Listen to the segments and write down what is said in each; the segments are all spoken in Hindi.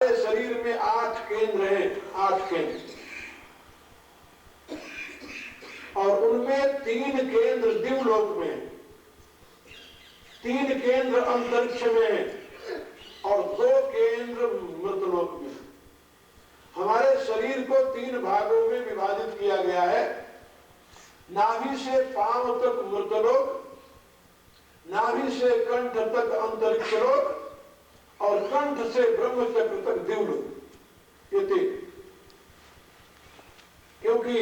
शरीर में 8 केंद्र हैं, 8 केंद्र, और उनमें 3 केंद्र दिवलोक में, 3 केंद्र अंतरिक्ष में और 2 केंद्र मृतलोक में। हमारे शरीर को 3 भागों में विभाजित किया गया है। नाभि से पांव तक मृतलोक, नाभि से कंठ तक अंतरिक्ष लोक और कंठ से ब्रह्म चक्र तक दिवलोक। ये 3। क्योंकि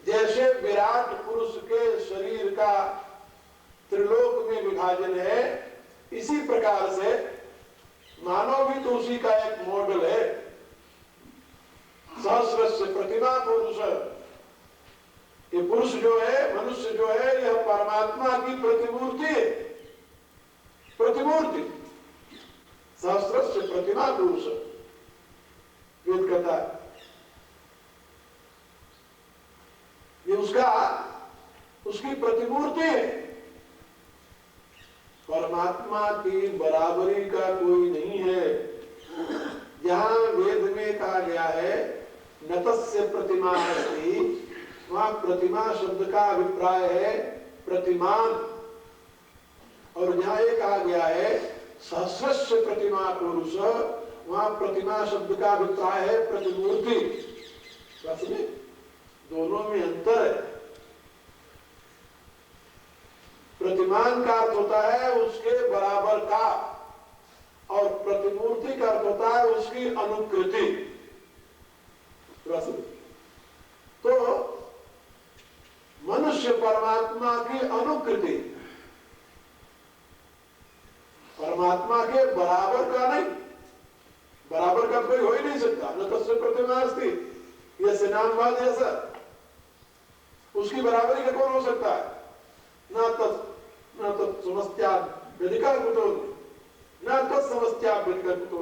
जैसे विराट पुरुष के शरीर का त्रिलोक में विभाजन है, इसी प्रकार से मानव भी तो उसी का एक मॉडल है। सहस्रस्य प्रतिमा पुरुष, ये पुरुष जो है, मनुष्य जो है, यह परमात्मा की प्रतिमूर्ति है। प्रतिमूर्ति, सहस्रस्य प्रतिमा पुरुष वेद कहता है। ये उसकी प्रतिमूर्ति है। परमात्मा की बराबरी का कोई नहीं है। जहां वेद में कहा गया है न तस्य प्रतिमा अस्ति, वहां प्रतिमा शब्द का अभिप्राय है प्रतिमान, और जहां ये कहा गया है सहस्रस्य प्रतिमा पुरुष, वहां प्रतिमा शब्द का अभिप्राय है प्रतिमूर्ति। दोनों में अंतर है। प्रतिमान का अर्थ होता है उसके बराबर का, और प्रतिमूर्ति का अर्थ होता है उसकी अनुकृति। तो मनुष्य परमात्मा की अनुकृति, परमात्मा के बराबर का नहीं। बराबर का कोई हो ही नहीं सकता। न तस्य प्रतिमा अस्ति, यह सिनामवाद जैसा, उसकी बराबरी का कौन हो सकता है? न तत्समस्त्याभ्यधिका कुतो, न तत्समस्त्याभ्यधिका कुतो।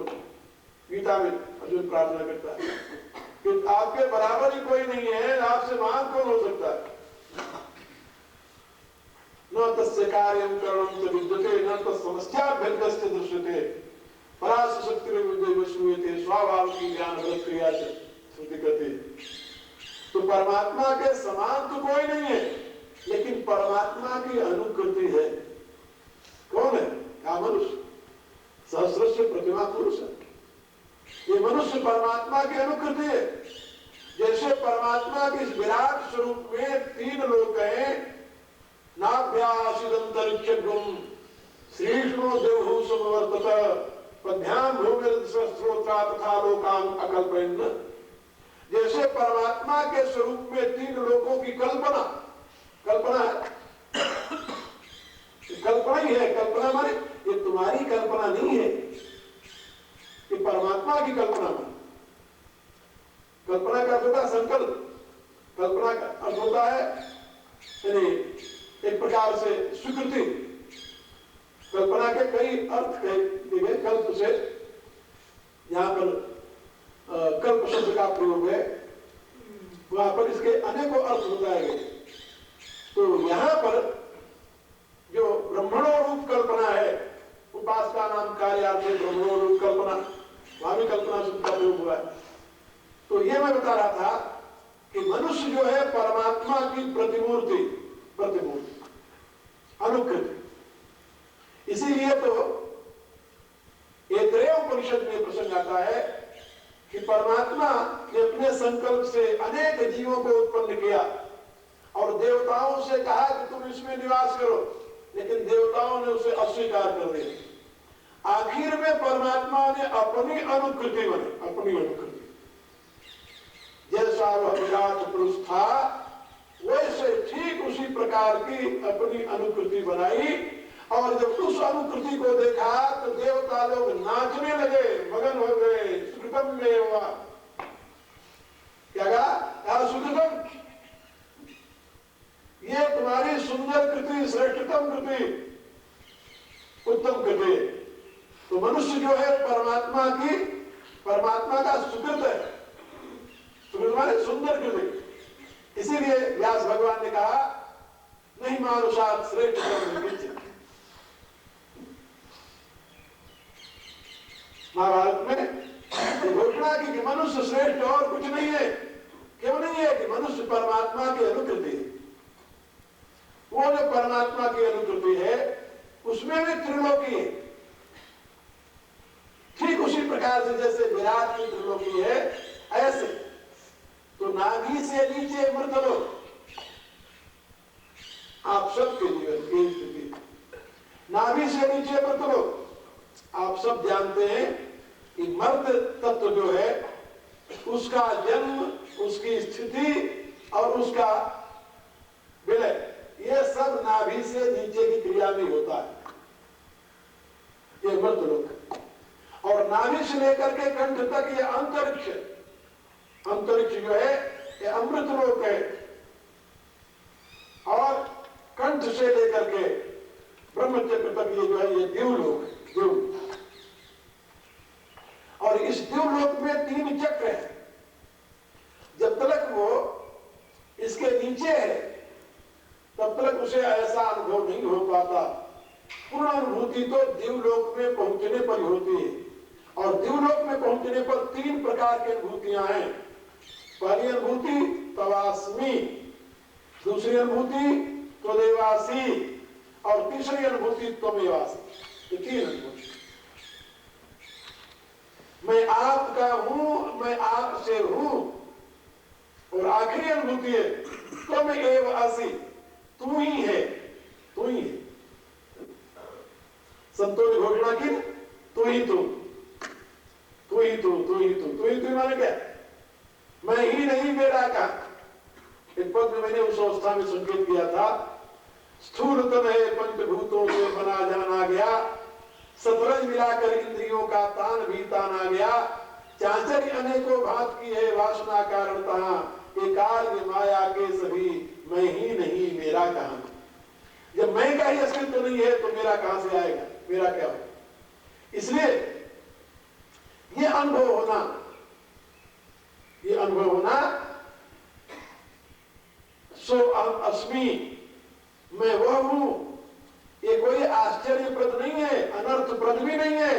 गीता में अर्जुन प्रार्थना करता है कि आपके बराबर ही कोई नहीं है, आपसे महान कौन हो सकता है? न तस्य कार्यं करणं च विद्यते, न तत्समस्त्याभ्यधिकस्य दृश्यते, परास शक्तिर्विद्यैव श्रूयते, स्वाभाविकी ज्ञान बल क्रिया च श्रुति कहते। तो परमात्मा के समान तो कोई नहीं है, लेकिन परमात्मा की अनुकृति है। कौन है? क्या मनुष्य? सहस्रस्य प्रतिमा पुरुष है। ये मनुष्य परमात्मा की अनुकृति है। जैसे परमात्मा के विराट स्वरूप में 3 लोक हैं, नाभ्यासिदंतरिक्षगुम श्रीष्णो देवहु समवर्तत पद्भ्याम भूमिर्दशस्रोत्रा तथा लोकान अकल्पयन्। जैसे परमात्मा के स्वरूप में 3 लोकों की कल्पना है, कल्पना ही है। कल्पना माने ये तुम्हारी कल्पना नहीं है, ये परमात्मा की कल्पना है। कल्पना का अर्थ होता है संकल्प। कल्पना का अर्थ होता है यानी एक प्रकार से स्वीकृति। कल्पना के कई अर्थ है। कल्प से यहाँ पर कल्प शब्द का प्रयोग है, वहां पर इसके अनेकों अर्थ बताए गए। तो यहाँ पर जो ब्रह्मणो रूप कल्पना है, उपासना नाम कार्यार्थ ब्रह्मणो रूप कल्पना, वहां भी कल्पना शब्द का प्रयोग हुआ है। तो ये मैं बता रहा था कि मनुष्य जो है परमात्मा की प्रतिमूर्ति, अनुकृति। इसीलिए तो ऐतरेय उपनिषद में प्रसंग आता है कि परमात्मा ने अपने संकल्प से अनेक जीवों को उत्पन्न किया और देवताओं से कहा कि तुम इसमें निवास करो, लेकिन देवताओं ने उसे अस्वीकार कर दिया। आखिर में परमात्मा ने अपनी अनुकृति बनी, अपनी अनुकृति। जैसा वह विराट पुरुष था, वैसे ठीक उसी प्रकार की अपनी अनुकृति बनाई। और जब उस अनुकृति को देखा तो देवता लोग नाचने लगे, मगन हो गए। सुकृतम में हुआ क्या कहा? सुकृतम, ये तुम्हारी सुंदर कृति, श्रेष्ठतम कृति, उत्तम कृति। तो मनुष्य जो है परमात्मा का सुकृत है। सुकृत माने सुंदर कृति। इसीलिए व्यास भगवान ने कहा नहीं मानुषात् श्रेष्ठतम किंचित्। महाभारत में घोषणा की कि मनुष्य श्रेष्ठ और कुछ नहीं है। क्यों नहीं है? कि मनुष्य परमात्मा की अनुकृति है। वो जो परमात्मा की अनुकृति है उसमें भी त्रिलोकी है। ठीक उसी प्रकार से जैसे विराट की त्रिलोकी है, ऐसे तो नाभि से नीचे मृतलोक आप सबके जीवन की स्थिति। नाभि से नीचे मृतलोक आप सब जानते हैं कि मर्द तत्व जो है उसका जन्म, उसकी स्थिति और उसका विलय, ये सब नाभि से नीचे की क्रिया में होता है, ये मृतलोक। और नाभि से लेकर के कंठ तक ये अंतरिक्ष, अंतरिक्ष जो है ये अमृत लोक है। और कंठ से लेकर के ब्रह्मचक्र तक ये जो है ये देवलोक है, देव। और इस देवलोक में 3 चक्र है। जब तक वो इसके नीचे है तब तक उसे ऐसा अनुभव नहीं हो पाता। पूर्ण अनुभूति तो देवलोक में पहुंचने पर होती है। और देवलोक में पहुंचने पर 3 प्रकार की अनुभूतियां हैं। पहली अनुभूति तवास्मी, दूसरी अनुभूति त्वदेवासी और तीसरी अनुभूति त्वमेवासी। ये 3 अनुभूति। मैं आपका हूं, मैं आपसे हूं। और आखिरी अनुभूति है त्वम एव असि, तू ही है, तू ही है। संतों ने घोषणा की तू ही तू, तू ही तू, तू ही तू, तू ही तू माने क्या? मैं ही नहीं मेरा का। एक पद में मैंने उस अवस्था में संकेत किया था, स्थूल तन है पंचभूतों से बना जाना गया, सतरंज मिलाकर इंद्रियों का तान भी ताना गया, चांचर्य अनेकों भात की है वासना कारणतः, ये कार्य माया के सभी मैं ही नहीं मेरा कहां। जब मैं का ही अस्तित्व नहीं है तो मेरा कहां से आएगा, मेरा क्या होगा? इसलिए ये अनुभव होना, ये अनुभव होना सो अस्मि, मैं वह हूं, ये कोई आश्चर्यप्रद नहीं है, अनर्थप्रद भी नहीं है।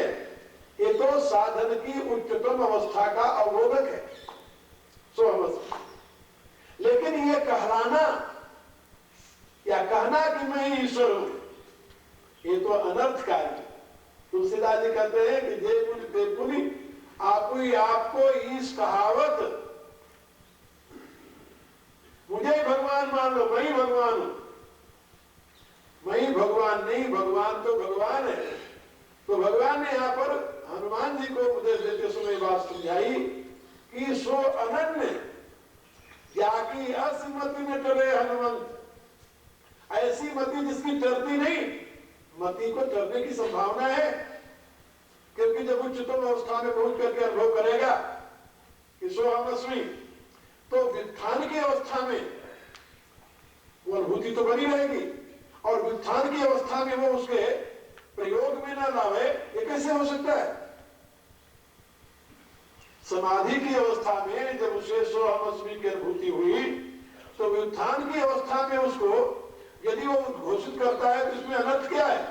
ये तो साधन की उच्चतम अवस्था का अवबोधक है, सो अवस्था। लेकिन ये कहलाना या कहना कि मैं ईश्वर हूं, ये तो अनर्थकारी। तुलसीदास जी कहते हैं कि जे पुनि ते पुनि आपको ईश कहावत, मुझे ही भगवान मान लो, मैं ही भगवान हूं। मैं ही भगवान नहीं, भगवान तो भगवान है। तो भगवान ने यहाँ पर हनुमान जी को उपदेश देते समय बात समझाई कि सो अनन्य जाकी असमति में टरे हनुमंत, ऐसी मति जिसकी टरती नहीं। मति को टरने की संभावना है, क्योंकि जब उच्चतम अवस्था में पहुंच करके अनुभव करेगा कि सो हम अस्मि, तो व्युत्थान की अवस्था में वो अनुभूति तो बनी रहेगी। और व्युत्थान की अवस्था में वो उसके प्रयोग में न लावे, ये कैसे हो सकता है? समाधि की अवस्था में जब उसे सो हम अस्मि की अनुभूति हुई, तो व्युत्थान की अवस्था में उसको यदि वो घोषित करता है तो इसमें अनर्थ क्या है?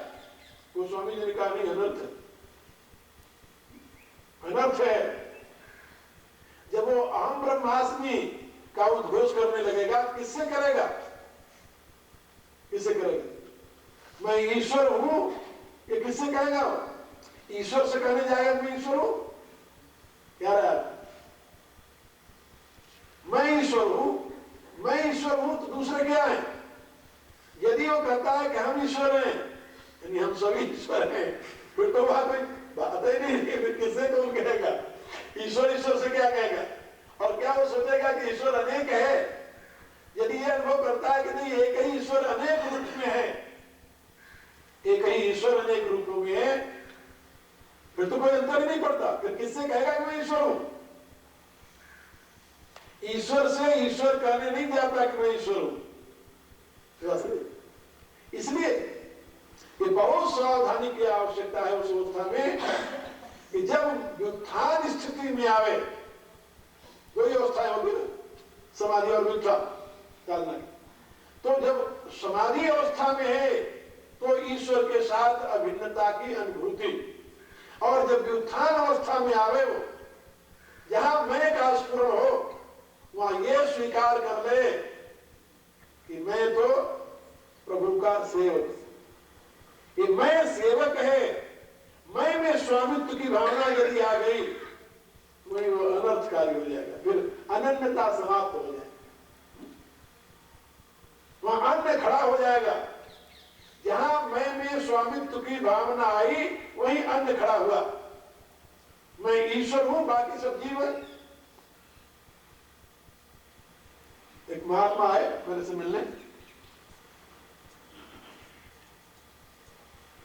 वो स्वामी जी ने कहा नहीं, अनर्थ है, अनर्थ है। जब वो अहम ब्रह्मास्मि का उद्घोष करने लगेगा, किससे करेगा? किससे करेगा? मैं ईश्वर हूं, ये किससे कहेगा? ईश्वर से कहने जाएगा मैं ईश्वर हूं, क्या रहा? मैं ईश्वर हूं, मैं ईश्वर हूं, तो दूसरे क्या है? यदि वो कहता है कि हम ईश्वर हैं, यानी हम सभी ईश्वर हैं, फिर तो बात ही नहीं, फिर किससे कौन कहेगा? ईश्वर ईश्वर से क्या कहेगा? और क्या वो सोचेगा कि ईश्वर अनेक है? यदि ये अनुभव करता है कि नहीं, एक ही ईश्वर अनेक रूप में है, एक ही ईश्वर अनेक रूपों में है, फिर तो कोई अंतर ही नहीं पड़ता। फिर किससे कहेगा कि मैं ईश्वर हूं? ईश्वर से ईश्वर कहने नहीं जाता कि मैं ईश्वर हूं। इसलिए ये बहुत सावधानी की आवश्यकता है उस अवस्था में कि जब व्युत्थान स्थिति में आवे, दो ही अवस्थाएं होगी ना, समाधि और व्युत्थान कालना की। तो जब समाधि अवस्था में है तो ईश्वर के साथ अभिन्नता की अनुभूति, और जब व्युत्थान अवस्था में आवे वो, स्वीकार कर ले कि मैं तो प्रभु का सेवक, ये मैं सेवक है, मैं में स्वामित्व की भावना यदि आ गई वही वो अनर्थकारी हो जाएगा, फिर अनन्यता समाप्त हो जाएगी, वहां अन्य खड़ा हो जाएगा। जहां मैं में स्वामित्व की भावना आई वहीं अन्य खड़ा हुआ, मैं ईश्वर हूं बाकी सब जीव है। एक महात्मा आए मेरे से मिलने,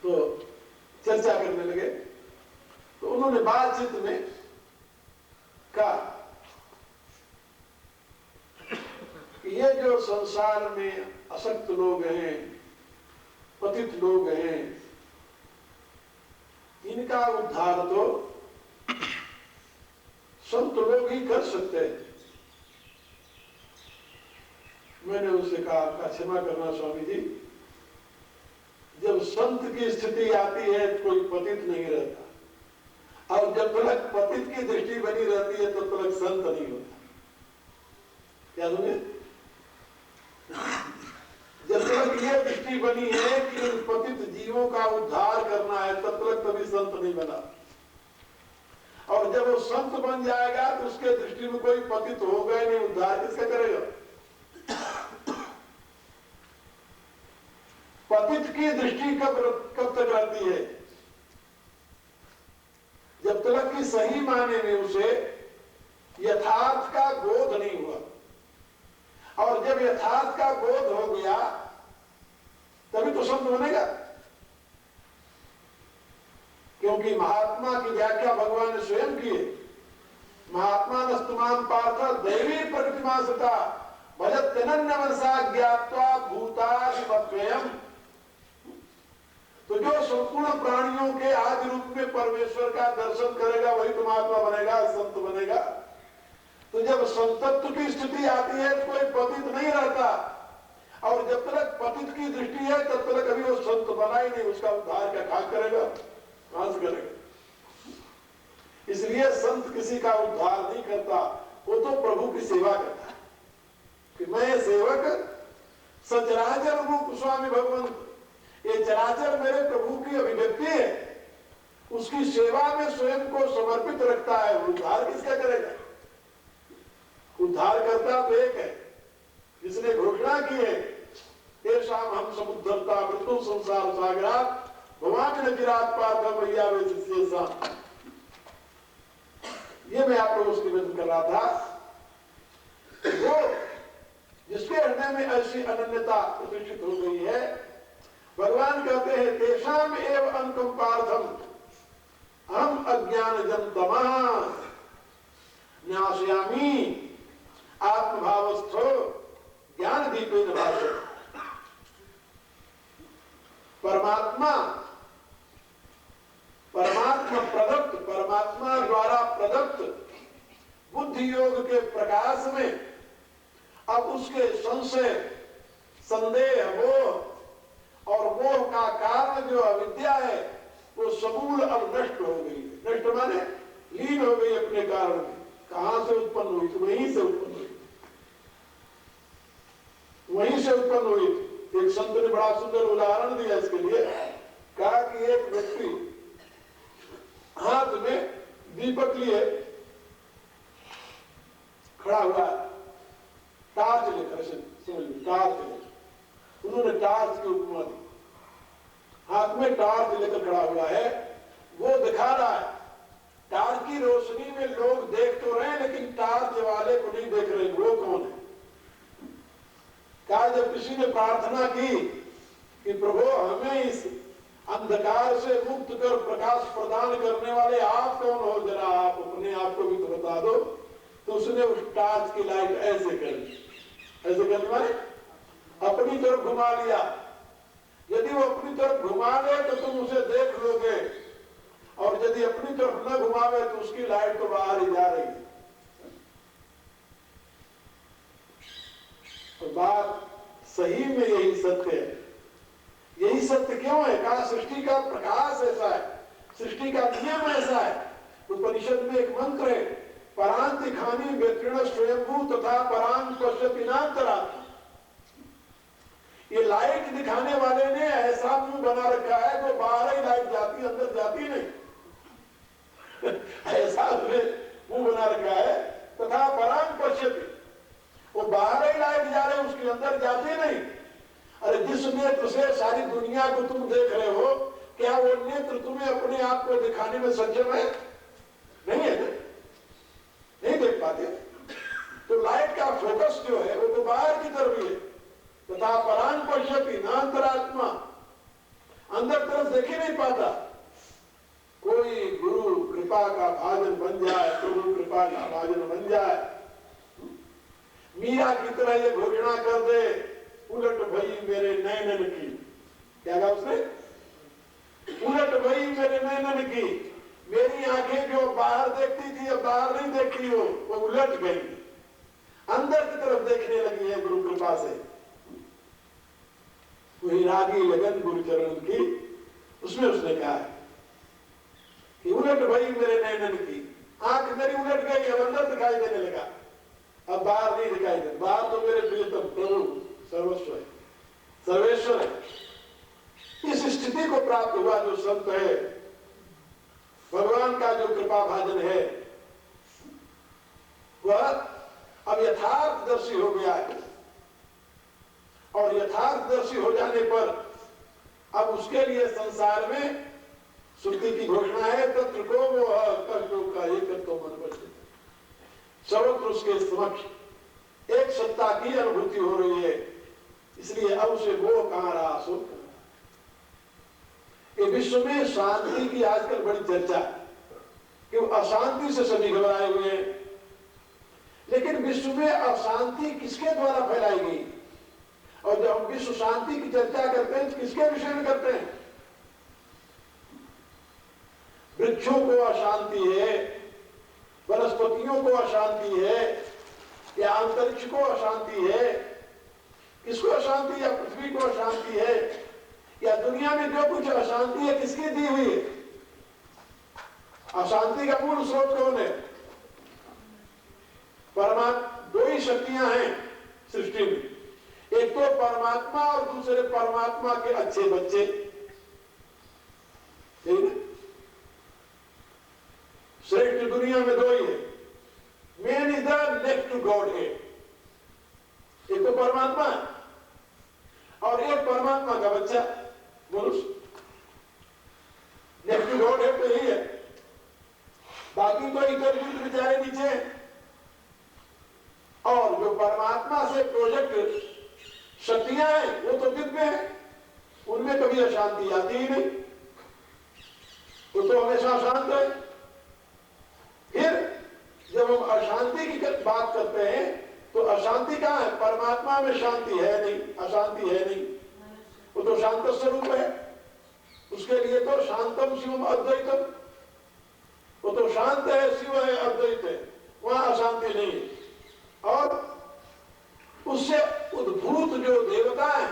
तो चर्चा करने लगे, तो उन्होंने बातचीत में कहा कि ये जो संसार में असक्त लोग हैं, पतित लोग हैं, इनका उद्धार तो संत लोग ही कर सकते हैं। मैंने उससे कहा क्षमा करना स्वामी जी, जब संत की स्थिति आती है तो कोई पतित नहीं रहता, और जब तक पतित की दृष्टि बनी रहती है तब तक संत नहीं होता। क्या सुनिए, जब तक ये दृष्टि बनी है कि उन पतित जीवों का उद्धार करना है तब तक कभी संत नहीं बना, और जब वो संत बन जाएगा तो उसके दृष्टि में कोई पतित होगा ही नहीं, उद्धार किसका करेगा। पतित की दृष्टि कब तक रहती है, जब तक कि सही माने में उसे यथार्थ का बोध नहीं हुआ, और जब यथार्थ का बोध हो गया तभी तो संत बनेगा। क्योंकि महात्मा की व्याख्या भगवान ने स्वयं की है, महात्मा नस्तुमान पार्थ दैवी प्रतिमा सता भजत्यनन्य मनसा ज्ञात्वा भूतादिमत्वयम्। तो जो संपूर्ण प्राणियों के आदि रूप में परमेश्वर का दर्शन करेगा वही तो महात्मा बनेगा, संत बनेगा। तो जब संतत्व की स्थिति आती है तो कोई पतित नहीं रहता, और जब तक पतित की दृष्टि है तब तक कभी वो संत बना ही नहीं, उसका उद्धार क्या कहां करेगा, कहां से करेगा। इसलिए संत किसी का उद्धार नहीं करता, वो तो प्रभु की सेवा करता है कि मैं सेवक सचराचर रूप स्वामी भगवंत, ये चराचर मेरे प्रभु की अभिव्यक्ति है, उसकी सेवा में स्वयं को समर्पित रखता है, उद्धार किसका करेगा। उद्धार करता तो एक है जिसने घोषणा की है, तेषाम हम समुद्धरता मृत्यु संसार सागरा भवानी न चिरात पार्थ मैया वे शिष्य। ये मैं आप लोगों से निवेदन कर रहा था, वो जिसके हृदय में ऐसी अनन्यता प्रतिष्ठित हो गई है, भगवान कहते हैं तेषाम एव अंकम पार्थम हम अज्ञानजं तमः न्यासयामि आत्मभावस्थो ज्ञान दीपेन भाषते। परमात्मा प्रदत्त, परमात्मा द्वारा प्रदत्त बुद्धि योग के प्रकाश में अब उसके संशय, संदेह, मोह और मोह का कारण जो अविद्या है वो समूल अब नष्ट हो गई। नष्ट माने लीन हो गई अपने कारण में। कहां से उत्पन्न हुई? तो वहीं से उत्पन्न हुई, वहीं से उत्पन्न हुई। एक संत ने बड़ा सुंदर उदाहरण दिया इसके लिए, कहा कि एक व्यक्ति हाथ में दीपक लिए खड़ा हुआ, टार्च लेकर, समझ लो टार्च लेकर, उन्होंने टार्च की उपमा दी। हाथ में टार्च लेकर खड़ा हुआ है, वो दिखा रहा है, टार्च की रोशनी में लोग देख तो रहे हैं लेकिन टार्च वाले को नहीं देख रहे, वो कौन है। कहा जब किसी ने प्रार्थना की कि प्रभु हमें इस अंधकार से मुक्त कर प्रकाश प्रदान करने वाले आप कौन हो, जरा आप अपने आप को भी तो बता दो, तो उसने उस टार्च की लाइट ऐसे कर दी, ऐसे करने वाले अपनी तरफ घुमा लिया। यदि वो अपनी तरफ घुमा ले तो तुम उसे देख लोगे, और यदि अपनी तरफ न घुमावे तो उसकी लाइट तो बाहर ही जा रही है। तो बात सही में यही सत्य है। यही सत्य क्यों है? कहा सृष्टि का प्रकाश ऐसा है, सृष्टि का नियम ऐसा है। उपनिषद में एक मंत्र है, परांत दिखानी व्यतीर्ण स्वयंभू तथा परांग पश्यति नान्तरात्मा। ये लाइट दिखाने वाले ने ऐसा मुंह बना रखा है जो बाहर ही लाइट जाती, अंदर जाती नहीं। ऐसा मुंह बना रखा है, तथा परांग पश्यति, वो बाहर ही लाइट जा रहे, उसके अंदर जाती नहीं। अरे जिस नेत्र से सारी दुनिया को तुम देख रहे हो, क्या वो नेत्र तुम्हें अपने आप को दिखाने में सक्षम है? नहीं है ना, नहीं देख पाते। तो लाइट का फोकस जो है वो तो बाहर की तरफ ही है। तथा परांग पश्यति न अंतरात्मा, अंदर तरफ देख ही नहीं पाता। कोई गुरु कृपा का भाजन बन जाए, प्रभु कृपा का भाजन बन जाए, मीरा की तरह ये घोषणा कर दे, उलट भई मेरे नैनन की। क्या कहा उसने? उलट भई मेरे नैनन की, मेरी आंखें जो बाहर देखती थी अब बाहर नहीं देखती हो, वो उलट गई, अंदर की तरफ देखने लगी है गुरु कृपा से। वही रागी लगन गुरु चरण की, उसमें उसने कहा है कि उलट भई मेरे नैनन की, आंख मेरी उलट गई, अब अंदर दिखाई देने लगा, अब बाहर नहीं दिखाई दे। बाहर तो मेरे प्रियतम प्रभु सर्वस्व है, सर्वेश्वर है। इस स्थिति को प्राप्त हुआ जो संत है, भगवान का जो कृपा भाजन है, वह अब यथार्थदर्शी हो गया है। और यथार्थदर्शी हो जाने पर अब उसके लिए संसार में श्रुति की घोषणा है, तत्र को वो कर्तों का एकत्व मन बचते, सर्वत्र उसके समक्ष एक सत्ता की अनुभूति हो रही है। इसलिए अब उसे वो कहां रहा सो। ये विश्व में शांति की आजकल बड़ी चर्चा है कि अशांति से सभी घबराए हुए हैं, लेकिन विश्व में अशांति किसके द्वारा फैलाई गई? और जब हम विश्व शांति की चर्चा करते हैं तो किसके विषय में करते हैं? वृक्षों को अशांति है, वनस्पतियों को अशांति है, या अंतरिक्ष को अशांति है? किसको अशांति? या पृथ्वी को अशांति है? या दुनिया में जो कुछ अशांति है किसकी दी हुई है? अशांति का मूल स्रोत कौन है? परमात्मा। दो ही शक्तियां हैं सृष्टि में, एक तो परमात्मा और दूसरे परमात्मा के अच्छे बच्चे। ठीक है, श्रेष्ठ दुनिया में दो ही है, man is the next to God है। एक तो परमात्मा है और एक परमात्मा का बच्चा मनुष्य। नेक्स्ट टू गॉड है तो यही है, बाकी तो इधर युद्ध बेचारे नीचे हैं। और जो परमात्मा से प्रोजेक्ट शक्तियां हैं वो तो दिव्य है, उनमें कभी अशांति आती ही नहीं, वो तो हमेशा शांत है। फिर जब हम अशांति की बात करते हैं तो अशांति कहां है? परमात्मा में शांति है नहीं, अशांति है नहीं, वो तो शांत स्वरूप है। उसके लिए तो शांतम शिवम अद्वैतम, वो तो शांत है, शिव है, अद्वैत है, वहां अशांति नहीं है। और उससे उद्भूत जो देवता है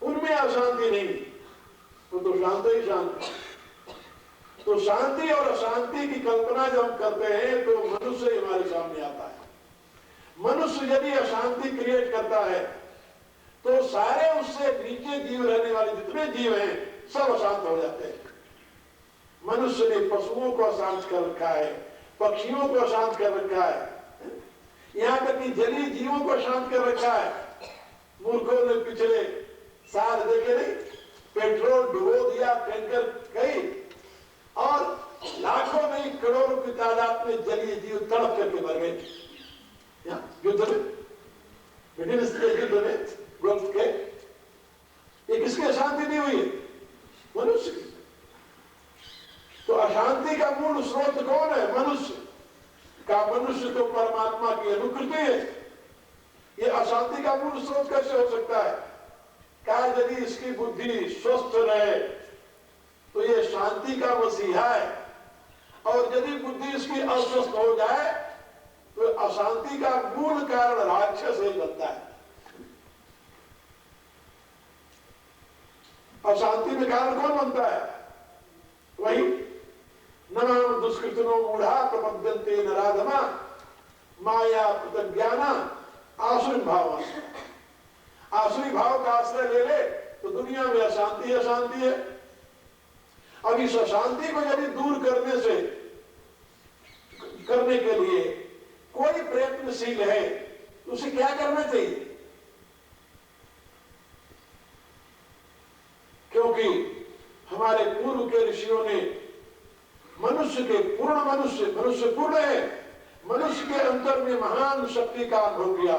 उनमें अशांति नहीं, वो तो शांत ही शांत है। तो शांति और अशांति की कल्पना जब हम करते हैं तो मनुष्य हमारे सामने आता है। मनुष्य यदि अशांति क्रिएट करता है तो सारे उससे नीचे जीव रहने वाले जितने जीव हैं सब अशांत हो जाते हैं। मनुष्य ने पशुओं को अशांत कर रखा है, पक्षियों को अशांत कर रखा है, यहाँ तक कि जलीय जीवों को शांत कर रखा है। मूर्खों ने पिछले साल देखे नहीं, पेट्रोल डुबो दिया टैंकर कई, और लाखों नहीं करोड़ों की तादाद में जलीय जीव तड़प करके मर गए युद्ध में, युद्ध में गल्फ के। ये किसकी अशांति नहीं हुई है? मनुष्य की। तो अशांति का मूल स्रोत कौन है? मनुष्य का। मनुष्य तो परमात्मा की अनुकृति है, ये अशांति का मूल स्रोत कैसे हो सकता है? क्या यदि इसकी बुद्धि स्वस्थ रहे तो ये शांति का मसीहा है, और यदि बुद्धि इसकी अस्वस्थ हो जाए तो अशांति का मूल कारण राक्षस ही बनता है। अशांति में कारण कौन बनता है? वही नमाम दुष्कृतनो मूढ़ा प्रपद्यन्ते नरा नराधमा माया प्रतज्ञाना आसुरी भाव। आसुरी भाव का आश्रय ले ले तो दुनिया में अशांति अशांति है। अब इस अशांति को यदि दूर करने के लिए कोई प्रयत्नशील है तो उसे क्या करना चाहिए? क्योंकि हमारे पूर्व के ऋषियों ने मनुष्य पूर्ण है, मनुष्य के अंतर में महान शक्ति का अनुभव किया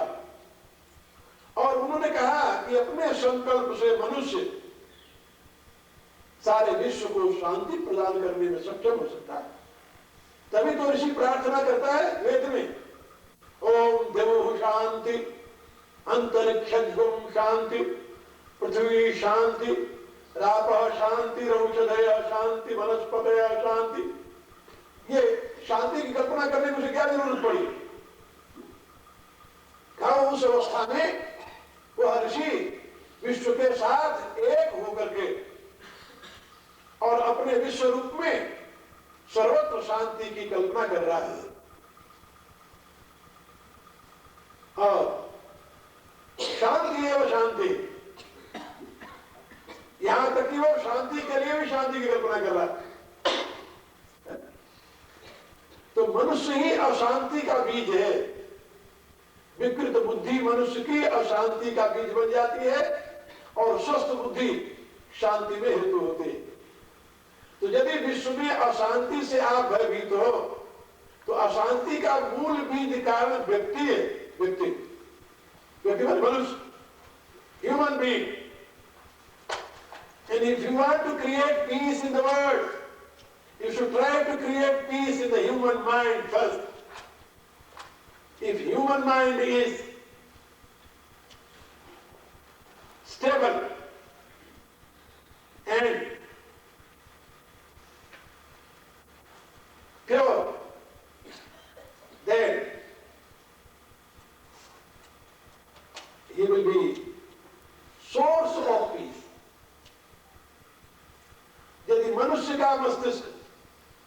और उन्होंने कहा कि अपने संकल्प से मनुष्य सारे विश्व को शांति प्रदान करने में सक्षम हो सकता है। तभी तो ऋषि प्रार्थना करता है वेद में, ओम देवो शांति, अंतरिक्षम शांति, पृथ्वी शांति, रापः शांति, औषधय शांति, वनस्पतय शांति। ये शांति की कल्पना करने में क्या जरूरत पड़ी? कहा उस अवस्था में वह ऋषि विश्व के साथ एक होकर के और अपने विश्व रूप में सर्वत्र शांति की कल्पना कर रहा है। और शांति एवं शांति, यहां तक कि वो शांति के लिए भी शांति की कल्पना कर रहा है। तो मनुष्य ही अशांति का बीज है। विकृत बुद्धि मनुष्य की अशांति का बीज बन जाती है और स्वस्थ बुद्धि शांति में हेतु होती है। तो यदि विश्व में अशांति से आप भयभीत हो तो अशांति का मूल बीज कारण व्यक्ति है। व्यक्ति मनुष्य, human being. And if you want to create peace in the world, you should try to create peace in the human mind first. If human mind is stable and pure, then he will be source of peace. यदि मनुष्य का मस्तिष्क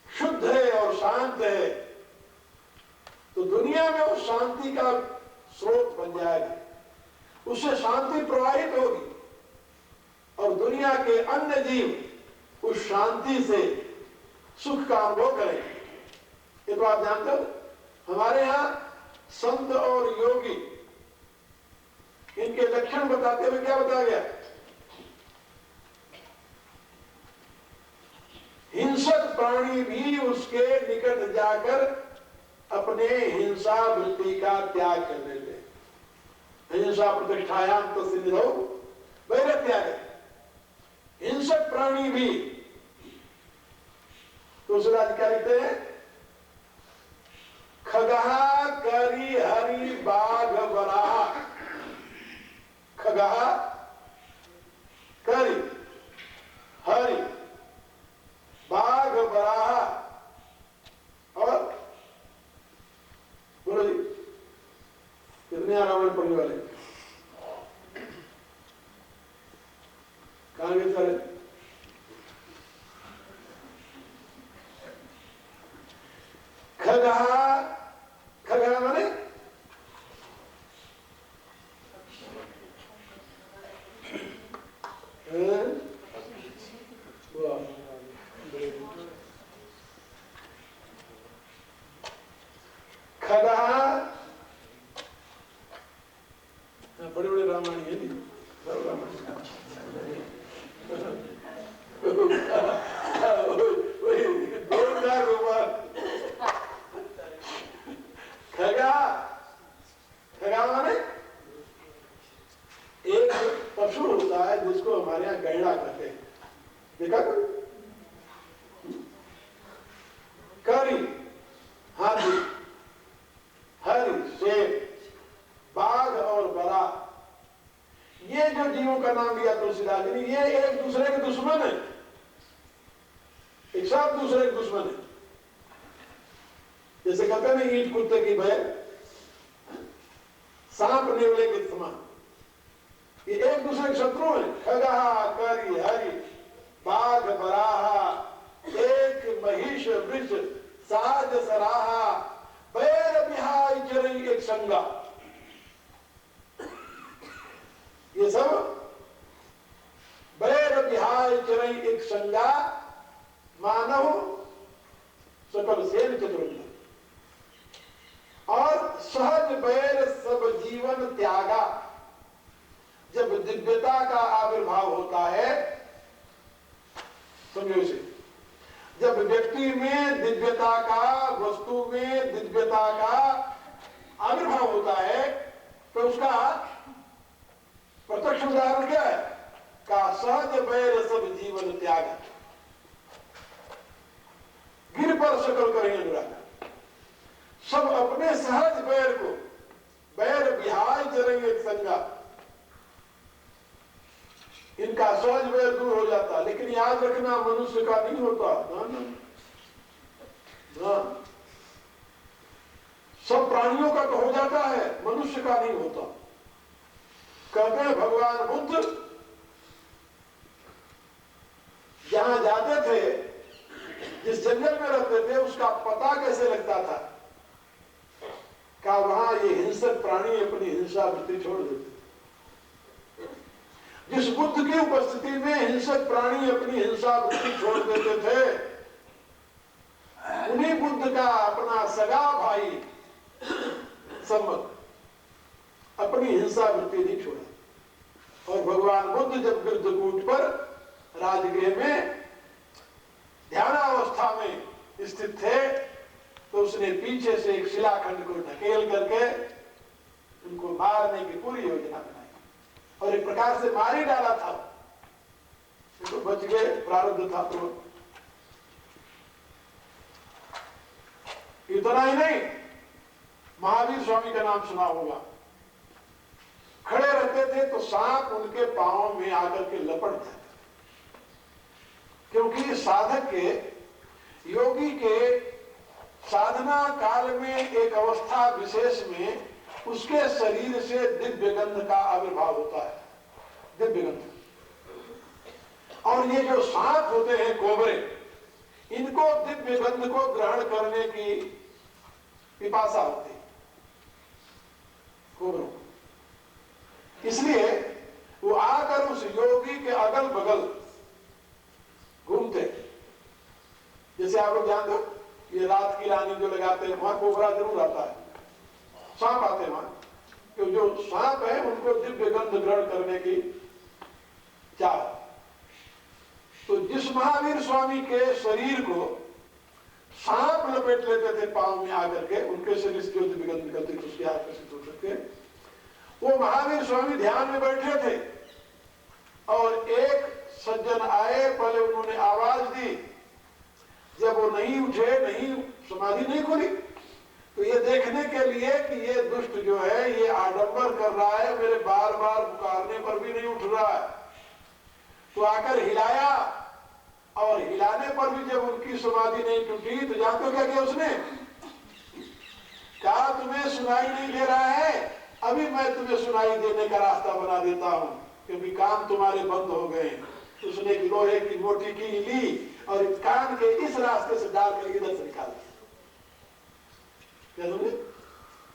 शुद्ध है और शांत है तो दुनिया में उस शांति का स्रोत बन जाएगा, उससे शांति प्रवाहित होगी और दुनिया के अन्य जीव उस शांति से सुख का अनुभव करेंगे। ये तो आप जानते हो। हमारे यहाँ संत और योगी, इनके लक्षण बताते हुए क्या बताया गया? हिंसक प्राणी भी उसके निकट जाकर अपने हिंसा वृत्ति का त्याग कर लेते। हिंसा प्रतिष्ठायाम तो सिद्धो वैरत्याग। हिंसक प्राणी भी तुलसीदास क्या लिखते हैं? खगहा करी हरि बाघ बराहा। खगहा करी हरि बाघ बराहा और बोलो जी कितने रावण पढ़ने वाले? कहां गए सारे? खगहा, खगहा माने बड़े बड़े रामायण है नहीं, खगा माने एक पशु होता है जिसको हमारे यहाँ गैड़ा कहते हैं। देखा करी हाथी, हरि शेर, बाघ और बरा, ये जो जीवों का नाम लिया तुलसीदास जी ने, ये एक दूसरे के दुश्मन है। एक साथ दूसरे के दुश्मन है। जैसे कहते हैं ना ईंट कुत्ते की भय, सांप नेवले के समान। ये एक दूसरे के शत्रु है। खगहा करी हरि बाघ बराहा, एक महिष वृष साज सराहा, संगा, ये सब बैर बिहार चरई एक संगा, मानव सकल सेन चतुर्थ, और सहज बैर सब जीवन त्यागा। जब दिव्यता का आविर्भाव होता है, समझो इसे, जब व्यक्ति में दिव्यता का, वस्तु में दिव्यता का आविर्भाव होता है, तो उसका प्रत्यक्ष उदाहरण क्या है? का सहज बैर सब जीवन त्याग, गिर पर सकल करें अनुराग। सब अपने सहज बैर को, बैर बिहार चरेंगे संगा, इनका सहज बैर दूर हो जाता। लेकिन याद रखना, मनुष्य का नहीं होता ना। सब प्राणियों का तो हो जाता है, मनुष्य का नहीं होता। कहते हैं भगवान बुद्ध जहां जाते थे, जिस जंगल में रहते थे, उसका पता कैसे लगता था? क्या वहां ये हिंसक प्राणी अपनी हिंसा वृत्ति छोड़ देते? जिस बुद्ध की उपस्थिति में हिंसक प्राणी अपनी हिंसा वृत्ति छोड़ देते थे, उन्हीं बुद्ध का अपना सगा भाई सम्मत अपनी हिंसा वृत्ति नहीं छोड़ा। और भगवान बुद्ध जब गिरधकूट पर राजगृह में ध्यानावस्था में स्थित थे, तो उसने पीछे से एक शिलाखंड को ढकेल करके उनको मारने की पूरी योजना बनाई, और एक प्रकार से मार ही डाला था। तो बच गए, प्रारब्ध था। तो इतना ही नहीं, महावीर स्वामी का नाम सुना होगा। खड़े रहते थे तो सांप उनके पांव में आकर के लपट जाते, क्योंकि साधक के, योगी के साधना काल में एक अवस्था विशेष में उसके शरीर से दिव्य गंध का आविर्भाव होता है, दिव्य गंध। और ये जो सांप होते हैं, कोबरे, इनको दिव्य गंध को ग्रहण करने की पिपासा होती है कोबरों। इसलिए वो आकर उस योगी के अगल बगल घूमते। जैसे आप लोग जानते हो, ये रात की रानी जो लगाते हैं, वहां कोबरा जरूर आता है, सांप आते हैं वहां। तो जो सांप है उनको दिव्य गंध ग्रहण करने की चाह। तो जिस महावीर स्वामी के शरीर को सांप लपेट लेते थे पांव में आकर के, उनके शरीर से जो दिव्य गंध निकलती थी उसके आकर्षित हो सके, वो महावीर स्वामी ध्यान में बैठे थे, और एक सज्जन आए, पहले उन्होंने आवाज दी। जब वो नहीं उठे, नहीं, समाधि नहीं खुली, तो ये देखने के लिए कि ये दुष्ट जो है ये आडंबर कर रहा है, मेरे बार बार पुकारने पर भी नहीं उठ रहा है, तो आकर हिलाया। और हिलाने पर भी जब उनकी समाधि नहीं टूटी, तो जानते हो क्या किया उसने? क्या तुम्हें सुनाई नहीं दे रहा है? अभी मैं तुम्हें सुनाई देने का रास्ता बना देता हूं, क्योंकि कान तुम्हारे बंद हो गए। उसने एक लोहे की मोटी कील ली और कान के इस रास्ते से डाल कर इधर से निकाल दिया। क्या तुमने?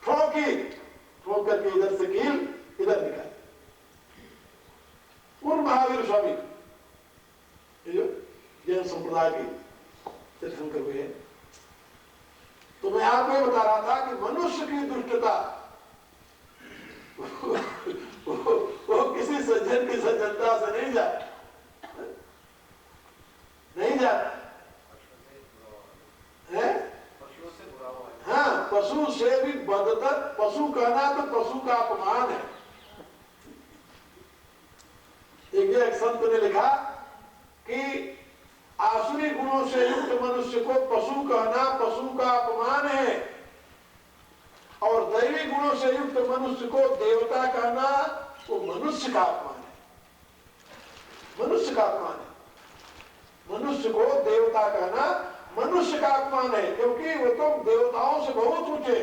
ठोक करके इधर से कील इधर निकाल। उन महावीर स्वामी जैन संप्रदाय के तीर्थंकर हुए। तो मैं आपको ये बता रहा था कि मनुष्य की दुष्टता वो किसी सज्जन की सज्जनता से नहीं जाता, नहीं जाता है। हाँ, पशु से भी बदतर। पशु कहना तो पशु का अपमान है। एक संत ने लिखा कि आसुरी गुणों से युक्त मनुष्य को पशु कहना पशु का अपमान है, और दैवी गुणों से युक्त मनुष्य को देवता कहना वो मनुष्य का अपमान है। मनुष्य का अपमान है। मनुष्य को देवता कहना मनुष्य का अपमान है, क्योंकि वो तो देवताओं से बहुत ऊंचे।